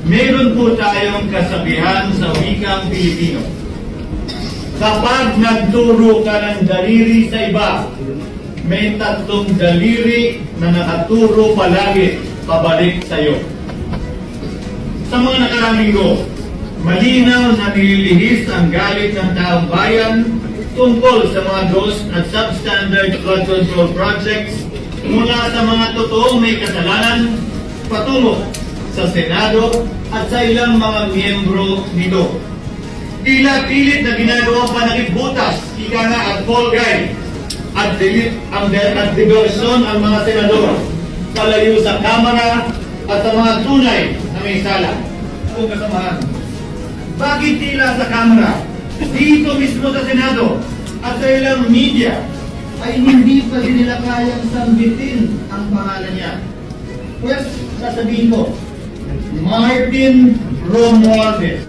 Meron po tayong kasabihan sa wikang Pilipino. Kapag nagturo ka ng daliri sa iba, may tatlong daliri na nakaturo palagi pabalik sa iyo. Sa mga nakaraang linggo, malinaw na nililihis ang galit ng taong bayan tungkol sa mga ghost at substandard flood control projects mula sa mga totoong may kasalanan patungo sa Senado at sa ilang mga miyembro nito. Tila pilit na ginagawa panakipbutas, ika nga at fall guy at diversyon ang mga senador palayo sa Kamara at sa mga tunay na may sala o kasamahan. Bakit tila sa Kamara, dito mismo sa Senado at sa ilang media ay hindi pa din nila kayang sambitin ang pangalan niya? Pues, sasabihin ko, Martin Romualdez.